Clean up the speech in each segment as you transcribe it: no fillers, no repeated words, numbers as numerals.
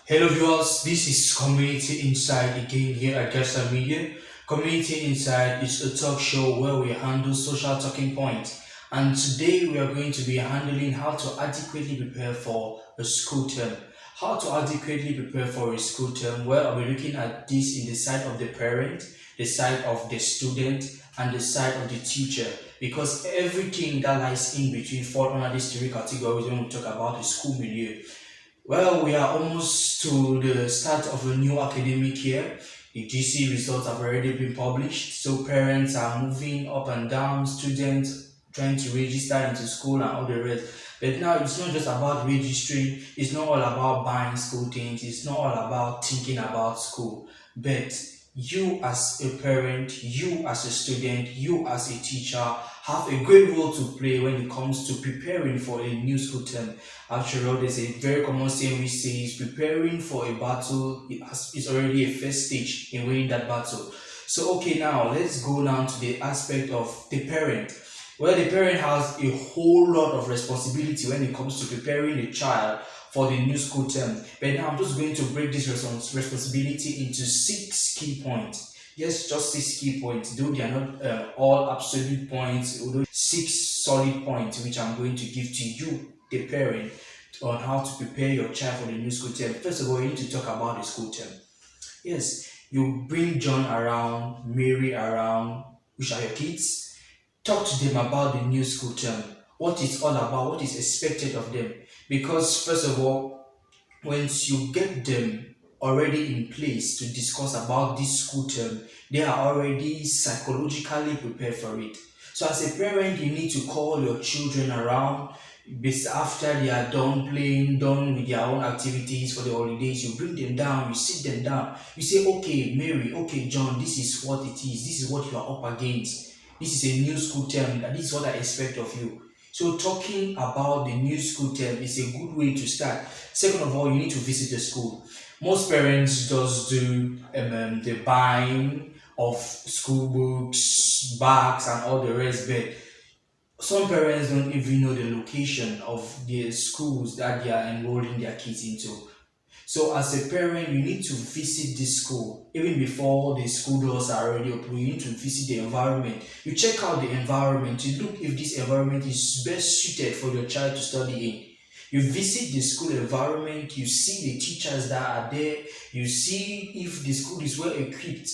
Hello viewers, this is Community Insight again here at Gesta Media. Community Insight is a talk show where we handle social talking points, and today we are going to be handling how to adequately prepare for a school term. How to adequately prepare for a school term, where I'll be looking at this in the side of the parent, the side of the student, and the side of the teacher, because everything that lies in between fall under these three categories when we talk about the school milieu. Well, we are almost to the start of a new academic year. The GC results have already been published, so parents are moving up and down, students trying to register into school and all the rest. But now it's not just about registering, it's not all about buying school things, it's not all about thinking about school. But you as a parent, you as a student, you as a teacher have a great role to play when it comes to preparing for a new school term. After all, there's a very common saying which says preparing for a battle is already a first stage in winning that battle. So okay, now let's go down to the aspect of the parent. Well, the parent has a whole lot of responsibility when it comes to preparing the child for the new school term. But now I'm just going to break this responsibility into 6 key points. Yes, just 6 key points, though they are not all absolute points, although 6 solid points which I'm going to give to you, the parent, on how to prepare your child for the new school term. First of all, you need to talk about the school term. Yes, you bring John around, Mary around, which are your kids. Talk to them about the new school term, what it's all about, what is expected of them. Because first of all, once you get them already in place to discuss about this school term, they are already psychologically prepared for it. So as a parent, you need to call your children around after they are done playing, done with their own activities for the holidays. You bring them down, you sit them down, you say, okay, Mary, okay, John, this is what it is, this is what you are up against. This is a new school term, and this is what I expect of you. So talking about the new school term is a good way to start. Second of all, you need to visit the school. Most parents just do the buying of school books, bags, and all the rest, but some parents don't even know the location of the schools that they are enrolling their kids into. So as a parent, you need to visit this school. Even before the school doors are already open, you need to visit the environment. You check out the environment. You look if this environment is best suited for your child to study in. You visit the school environment, you see the teachers that are there, you see if the school is well equipped.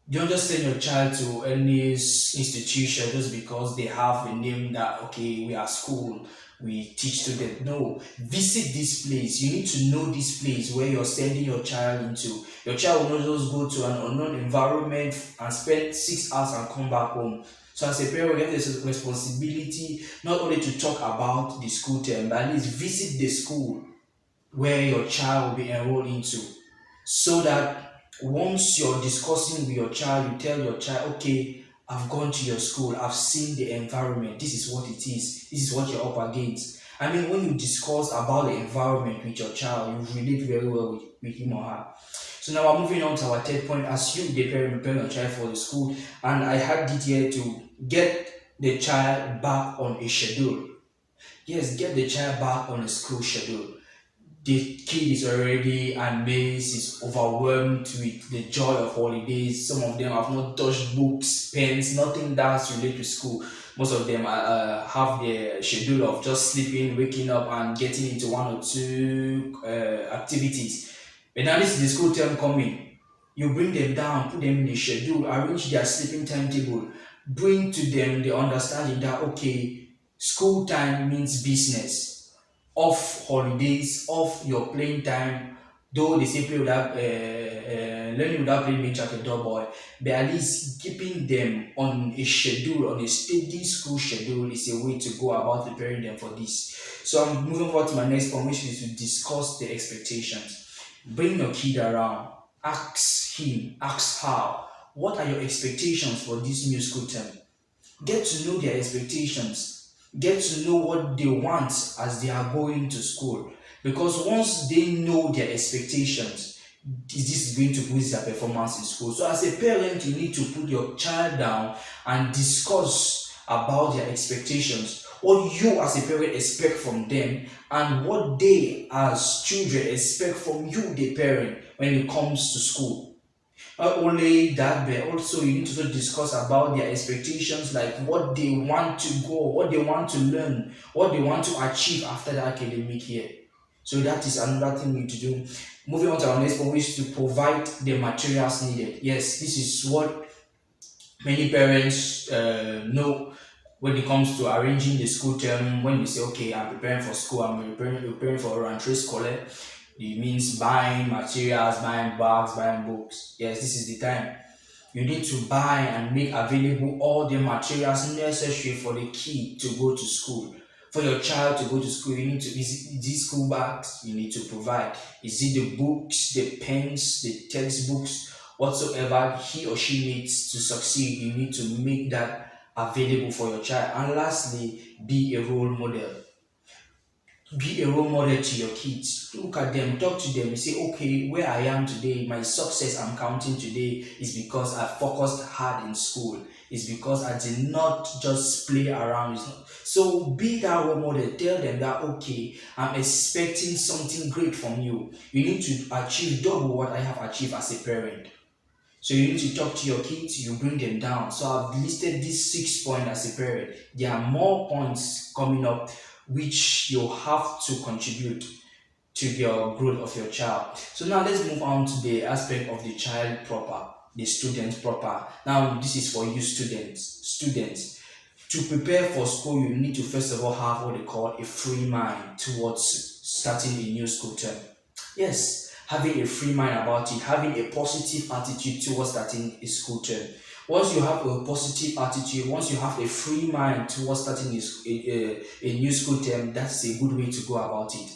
Don't just send your child to any institution just because they have a name that, okay, we are school, we teach students. No, visit this place. You need to know this place where you're sending your child into. Your child will not just go to an unknown environment and spend 6 hours and come back home. So as a parent, we have this responsibility not only to talk about the school term, but at least visit the school where your child will be enrolled into, so that once you're discussing with your child, you tell your child, okay, I've gone to your school, I've seen the environment, this is what it is, this is what you're up against. I mean, when you discuss about the environment with your child, you relate very well with him or her. So now we're moving on to our third point. As you, the parent, prepare your child for the school, and I had it here to get the child back on a schedule. Yes, get the child back on a school schedule. The kid is already amazed, is overwhelmed with the joy of holidays. Some of them have not touched books, pens, nothing that's related to school. Most of them have their schedule of just sleeping, waking up, and getting into one or two activities. But now this is the school term coming. You bring them down, put them in the schedule, arrange their sleeping timetable, bring to them the understanding that, okay, school time means business. Off holidays, off your playing time, though they say play without learning without playing makes like a dull boy, but at least keeping them on a schedule, on a steady school schedule, is a way to go about preparing them for this. So I'm moving forward to my next point, which is to discuss the expectations. Bring your kid around, ask him, ask her, what are your expectations for this new school term? Get to know their expectations, get to know what they want as they are going to school. Because once they know their expectations, this is going to boost their performance in school. So as a parent, you need to put your child down and discuss about their expectations, what you as a parent expect from them, and what they as children expect from you, the parent, when it comes to school. Not only that, but also you need to also discuss about their expectations, like what they want to go, what they want to learn, what they want to achieve after the academic year. So that is another thing we need to do. Moving on to our next point, is to provide the materials needed. Yes, this is what many parents know when it comes to arranging the school term. When you say, okay, I'm preparing for school, I'm preparing for rentrée scolaire, it means buying materials, buying bags, buying books. Yes, this is the time. You need to buy and make available all the materials necessary for the kid to go to school. For your child to go to school, you need to, is it these school bags you need to provide? Is it the books, the pens, the textbooks, whatsoever he or she needs to succeed? You need to make that available for your child. And lastly, be a role model. Be a role model to your kids. Look at them, talk to them, say, okay, where I am today, my success I'm counting today is because I focused hard in school. It's because I did not just play around. So be that role model. Tell them that, okay, I'm expecting something great from you. You need to achieve double what I have achieved as a parent. So you need to talk to your kids, you bring them down. So I've listed these 6 points as a parent. There are more points coming up which you have to contribute to your growth of your child. So now let's move on to the aspect of the child proper, the student proper. Now this is for you students. Students, to prepare for school, you need to first of all have what they call a free mind towards starting a new school term. Yes, having a free mind about it, having a positive attitude towards starting a school term. Once you have a positive attitude, once you have a free mind towards starting a new school term, that's a good way to go about it.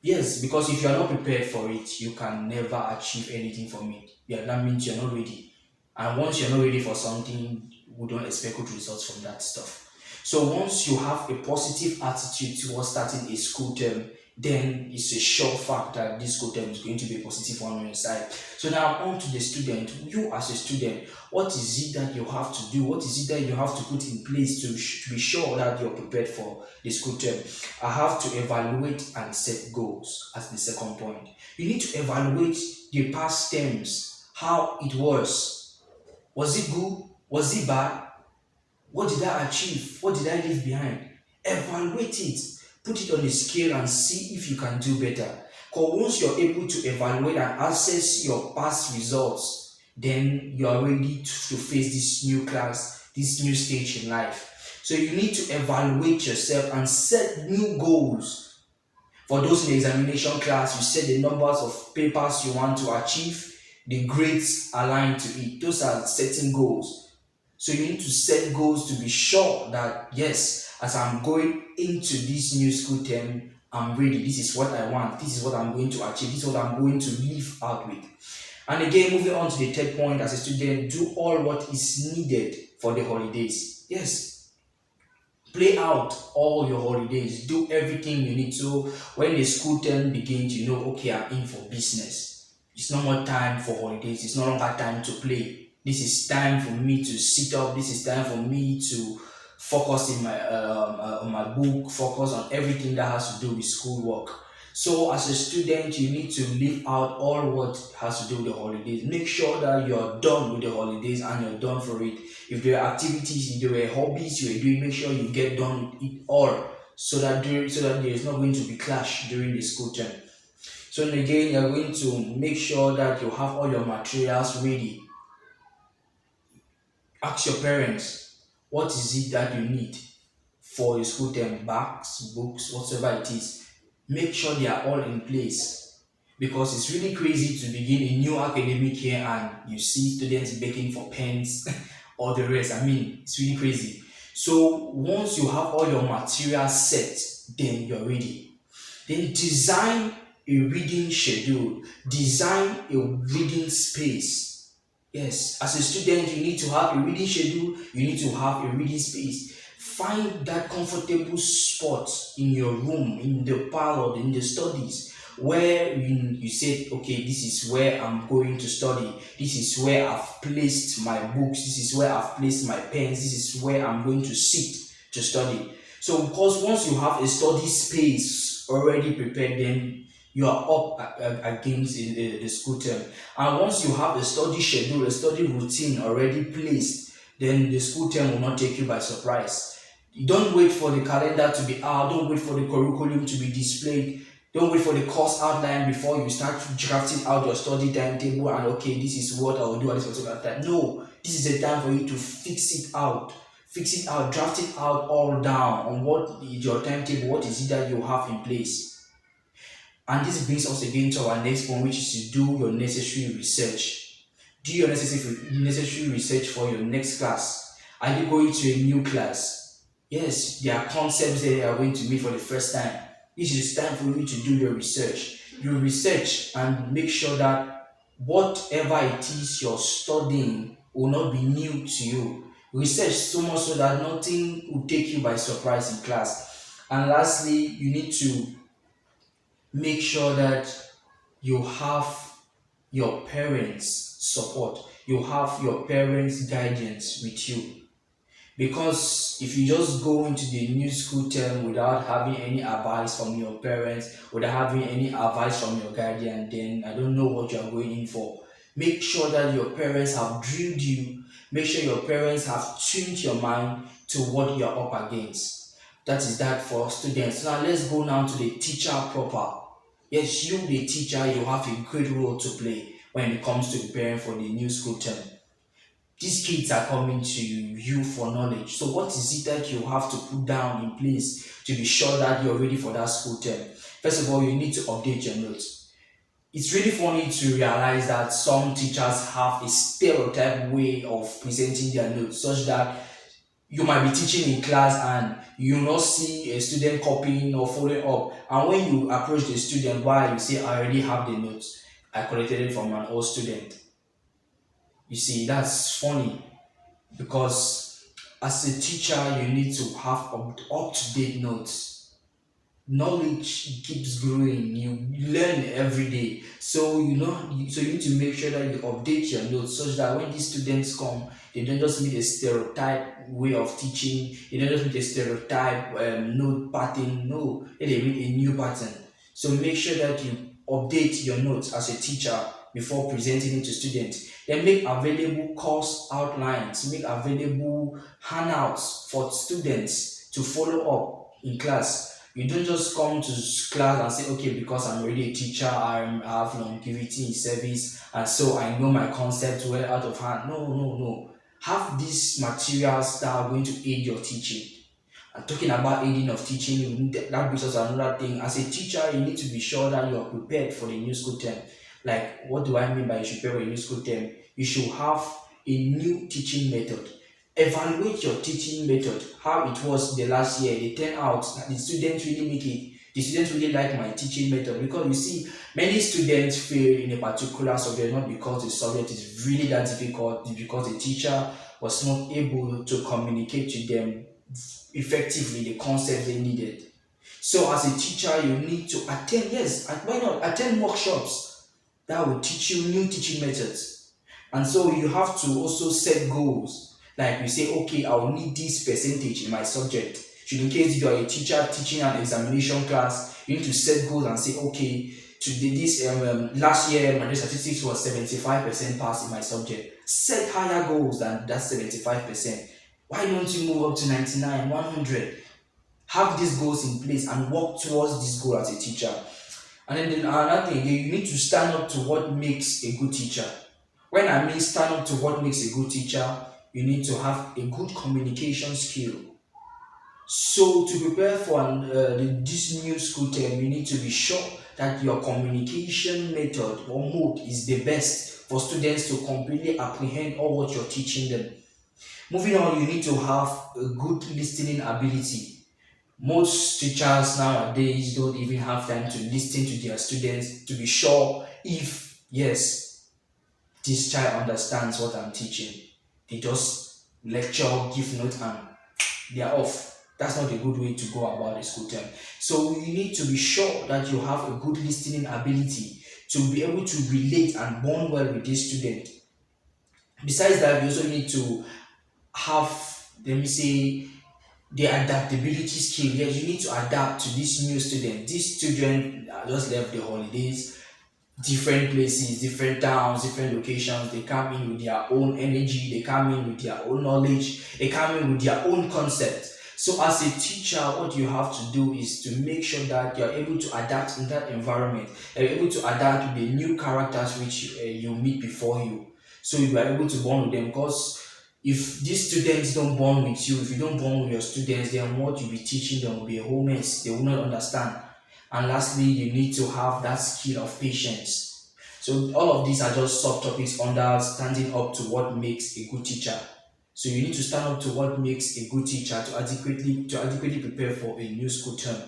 Yes, because if you are not prepared for it, you can never achieve anything from it. Yeah, that means you're not ready. And once you're not ready for something, we don't expect good results from that stuff. So once you have a positive attitude towards starting a school term, then it's a sure fact that this school term is going to be a positive one on your side. So now on to the student. You as a student, what is it that you have to do? What is it that you have to put in place to be sure that you're prepared for the school term? I have to evaluate and set goals as the second point. You need to evaluate the past terms, how it was. Was it good? Was it bad? What did I achieve? What did I leave behind? Evaluate it. Put it on a scale and see if you can do better. Because once you're able to evaluate and assess your past results, then you are ready to face this new class, this new stage in life. So you need to evaluate yourself and set new goals. For those in the examination class, you set the numbers of papers you want to achieve, the grades aligned to it. Those are setting goals. So you need to set goals to be sure that, yes, as I'm going into this new school term, I'm ready. This is what I want. This is what I'm going to achieve. This is what I'm going to live out with. And again, moving on to the third point, as a student, do all what is needed for the holidays. Yes, play out all your holidays. Do everything you need to. When the school term begins, you know, okay, I'm in for business. It's no more time for holidays. It's no longer time to play. This is time for me to sit up. This is time for me to focus in my on my book, focus on everything that has to do with schoolwork. So as a student, you need to live out all what has to do with the holidays. Make sure that you're done with the holidays and you're done for it. If there are activities, if there were hobbies you are doing, make sure you get done with it all, so that there is not going to be clash during the school term. So again, you're going to make sure that you have all your materials ready. Ask your parents, what is it that you need for your school term? Bags, books, whatever it is. Make sure they are all in place, because it's really crazy to begin a new academic year and you see students begging for pens or the rest. I mean, it's really crazy. So once you have all your materials set, then you're ready. Then design a reading schedule, design a reading space. Yes, as a student, you need to have a reading schedule, you need to have a reading space. Find that comfortable spot in your room, in the parlor, in the studies, where you said, okay, this is where I'm going to study, this is where I've placed my books, this is where I've placed my pens, this is where I'm going to sit to study. So because once you have a study space already prepared, then you are up against the school term. And once you have a study schedule, a study routine already placed, then the school term will not take you by surprise. You don't wait for the calendar to be out, don't wait for the curriculum to be displayed, don't wait for the course outline before you start drafting out your study timetable and okay, this is what I will do at this particular time. No, this is the time for you to fix it out. Fix it out, draft it out all down on what is your timetable, what is it that you have in place. And this brings us again to our next point, which is to do your necessary research. Do your necessary research for your next class. Are you going to a new class? Yes, there are concepts that you are going to meet for the first time. This is time for you to do your research. You research and make sure that whatever it is you're studying will not be new to you. Research so much so that nothing will take you by surprise in class. And lastly, you need to make sure that you have your parents' support, you have your parents' guidance with you. Because if you just go into the new school term without having any advice from your parents, without having any advice from your guardian, then I don't know what you are going in for. Make sure that your parents have drilled you, make sure your parents have tuned your mind to what you are up against. That is that for students. Now let's go now to the teacher proper. Yes, you the teacher, you have a great role to play when it comes to preparing for the new school term. These kids are coming to you for knowledge. So what is it that you have to put down in place to be sure that you're ready for that school term? First of all, you need to update your notes. It's really funny to realize that some teachers have a stereotype way of presenting their notes, such that you might be teaching in class and you not see a student copying or following up. And when you approach the student, why you say, I already have the notes, I collected it from an old student. You see, that's funny because as a teacher, you need to have up to date notes. Knowledge keeps growing, you learn every day. So so you need to make sure that you update your notes such that when these students come, they don't just meet a stereotype way of teaching, they don't just meet a stereotype note pattern. No, they meet a new pattern. So make sure that you update your notes as a teacher before presenting it to students. Then make available course outlines, make available handouts for students to follow up in class. You don't just come to class and say, okay, because I'm already a teacher, I have longevity in service, and so I know my concept well out of hand. No, no, no. Have these materials that are going to aid your teaching. And talking about aiding of teaching, that brings us to another thing. As a teacher, you need to be sure that you are prepared for the new school term. Like, what do I mean by you should prepare for a new school term? You should have a new teaching method. Evaluate your teaching method, how it was the last year. They turn out that the students really make it. The students really like my teaching method, because you see, many students fail in a particular subject not because the subject is really that difficult, it's because the teacher was not able to communicate to them effectively the concept they needed. So as a teacher, you need to attend, yes, and why not attend workshops that will teach you new teaching methods. And so you have to also set goals. Like you say, okay, I will need this percentage in my subject. Should in case you are a teacher teaching an examination class, you need to set goals and say, okay, this last year my statistics was 75% pass in my subject. Set higher goals than that 75%. Why don't you move up to 99, 100? Have these goals in place and work towards this goal as a teacher. And then another thing, you need to stand up to what makes a good teacher. When I mean stand up to what makes a good teacher, you need to have a good communication skill. So to prepare for this new school term, you need to be sure that your communication method or mode is the best for students to completely apprehend all what you're teaching them. Moving on, you need to have a good listening ability. Most teachers nowadays don't even have time to listen to their students to be sure if, yes, this child understands what I'm teaching. They just lecture, give note, and they are off. That's not a good way to go about a school term. So you need to be sure that you have a good listening ability to be able to relate and bond well with this student. Besides that, you also need to have, let me say, the adaptability skill. Yes, you need to adapt to this new student. This student just left the holidays, different places, different towns, different locations. They come in with their own energy, they come in with their own knowledge, they come in with their own concept. So, as a teacher, what you have to do is to make sure that you're able to adapt in that environment, you're able to adapt to the new characters which you meet before you. So, you are able to bond with them because if these students don't bond with you, if you don't bond with your students, then what you'll be teaching them will be a whole mess. They will not understand. And lastly, you need to have that skill of patience. So all of these are just subtopics under standing up to what makes a good teacher. So you need to stand up to what makes a good teacher to adequately prepare for a new school term.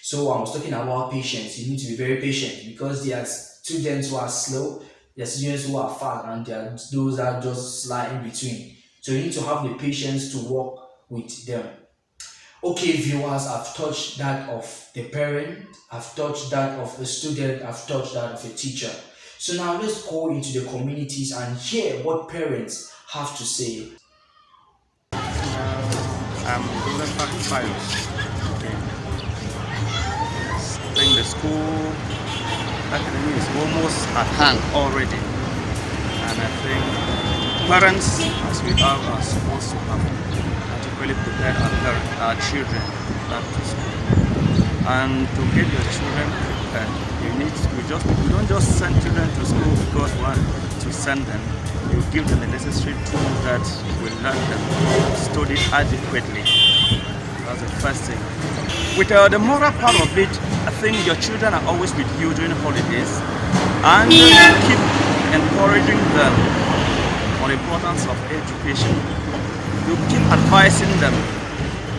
So I was talking about patience. You need to be very patient because there are students who are slow, there are students who are fast, and there are those that just lie in between. So you need to have the patience to work with them. Okay, viewers, I've touched that of the parent, I've touched that of a student, I've touched that of a teacher. So now let's go into the communities and hear what parents have to say. I'm Golden Park Files. Okay. I think the school academy is almost at hand already. And I think parents, as we are supposed to have adequately prepared our children back to school. And to get your children prepared, we don't just send children to school because we want to send them. You give them the necessary tools that will let them study adequately. That's the first thing. With the moral part of it, I think your children are always with you during holidays, and you keep encouraging them on the importance of education. You keep advising them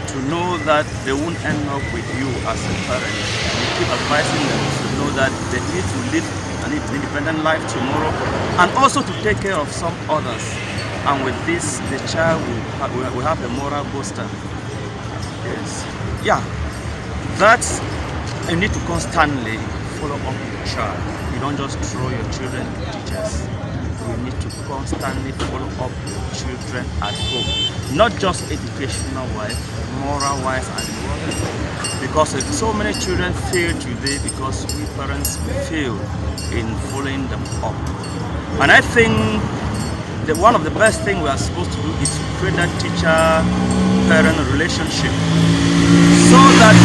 to know that they won't end up with you as a parent. You keep advising them to know that they need to live an independent life tomorrow, and also to take care of some others. And with this, the child will have a moral booster. Yes. Yeah. That's, you need to constantly follow up your child. You don't just throw your children to teachers. You need to constantly follow up your children at home. Not just educational wise, moral wise and moral. Because so many children fail today because we parents fail in following them up. And I think that one of the best things we are supposed to do is to create that teacher-parent relationship, so that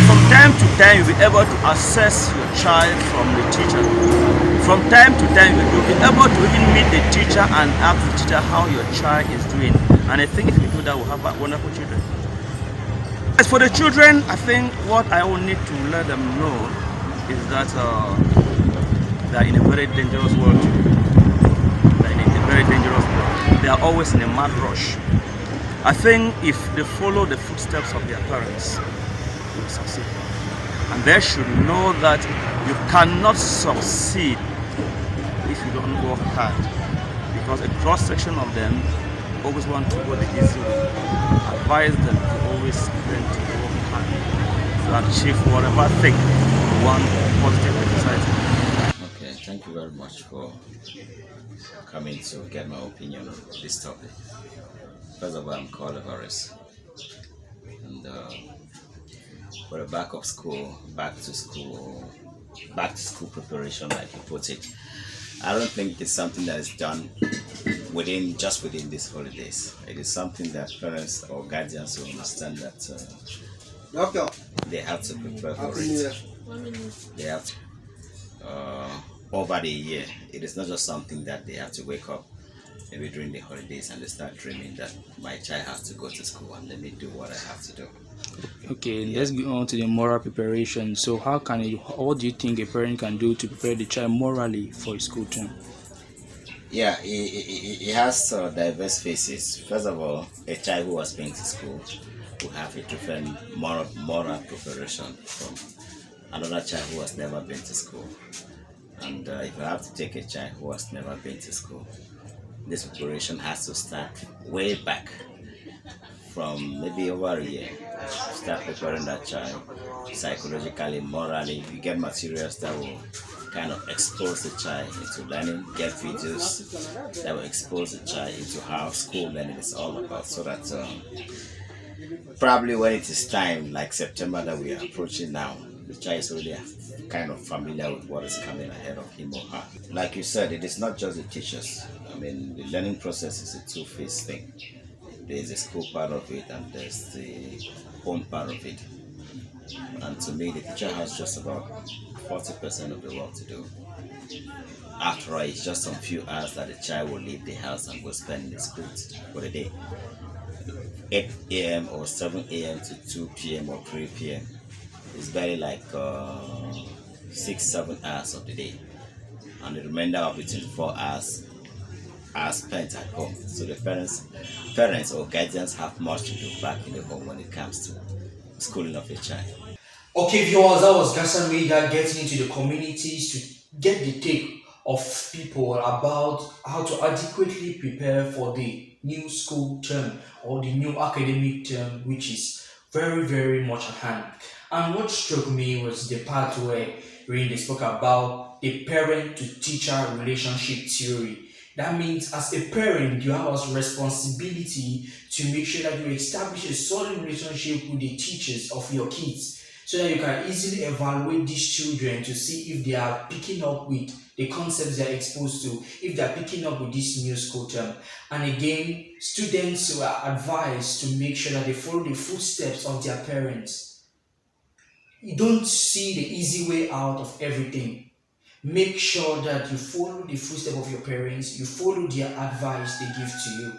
from time to time you'll be able to assess your child from the teacher. From time to time you'll be able to even meet the teacher and ask the teacher how your child is doing. And I think if you do that, we'll have wonderful children. As for the children, I think what I will need to let them know is that they are in a very dangerous world. They are in a very dangerous world. They are always in a mad rush. I think if they follow the footsteps of their parents, they will succeed. And they should know that you cannot succeed if you don't work hard. Because a cross-section of them always want to go the easy way. Advise them to always learn to work hard to achieve whatever thing you want positive in society. Okay, thank you very much for coming to get my opinion on this topic. First of all, I'm called Avaris, and for the back to school preparation, like you put it, I don't think it's something that is done within these holidays. It is something that parents or guardians will understand that they have to prepare for it. They have to, over the year. It is not just something that they have to wake up maybe during the holidays and they start dreaming that my child has to go to school and let me do what I have to do. Okay, let's go on to the moral preparation. So what do you think a parent can do to prepare the child morally for a school term? Yeah, it has diverse phases. First of all, a child who has been to school will have a different moral preparation from another child who has never been to school. And if you have to take a child who has never been to school, this preparation has to start way back from maybe over a year. Start preparing that child psychologically, morally. You get materials that will kind of expose the child into learning, get videos that will expose the child into how school learning is all about, so that probably when it is time, like September that we are approaching now, the child is already kind of familiar with what is coming ahead of him or her. Like you said, it is not just the teachers. I mean, the learning process is a two-phase thing. There's the school part of it and there's the home part of it. And to me, the teacher has just about 40% of the work to do. After all, it's just some few hours that the child will leave the house and go spend in the school for the day. 8 a.m. or 7 a.m. to 2 p.m. or 3 p.m. is barely like 6-7 hours of the day. And the remainder of the 24 hours are spent at home. So the parents or guardians have much to do back in the home when it comes to schooling of a child. Okay, viewers, that was Gasa Media getting into the communities to get the take of people about how to adequately prepare for the new school term or the new academic term, which is very, very much at hand. And what struck me was the part where they spoke about the parent to teacher relationship theory. That means as a parent, you have a responsibility to make sure that you establish a solid relationship with the teachers of your kids, so that you can easily evaluate these children to see if they are picking up with the concepts they are exposed to, if they are picking up with this new school term. And again, students were advised to make sure that they follow the footsteps of their parents. You don't see the easy way out of everything. Make sure that you follow the footsteps of your parents, you follow their advice they give to you.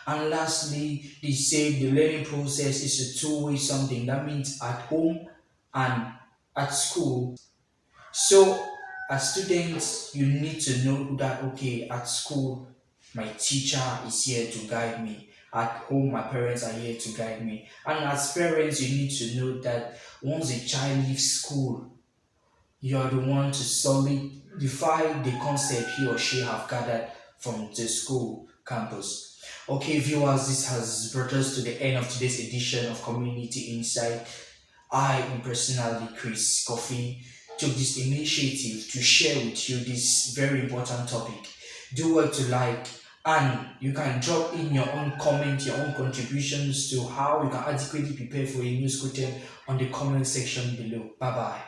And lastly, they say the learning process is a two-way something. That means at home and at school. So as students, you need to know that, okay, at school, my teacher is here to guide me. At home, my parents are here to guide me. And as parents, you need to know that once a child leaves school, you are the one to solidify the concept he or she have gathered from the school campus. Okay, viewers, this has brought us to the end of today's edition of Community Insight. I am personally Chris Coffee took this initiative to share with you this very important topic. Do well to like, and you can drop in your own comment, your own contributions to how you can adequately prepare for a new school term on the comment section below. Bye bye.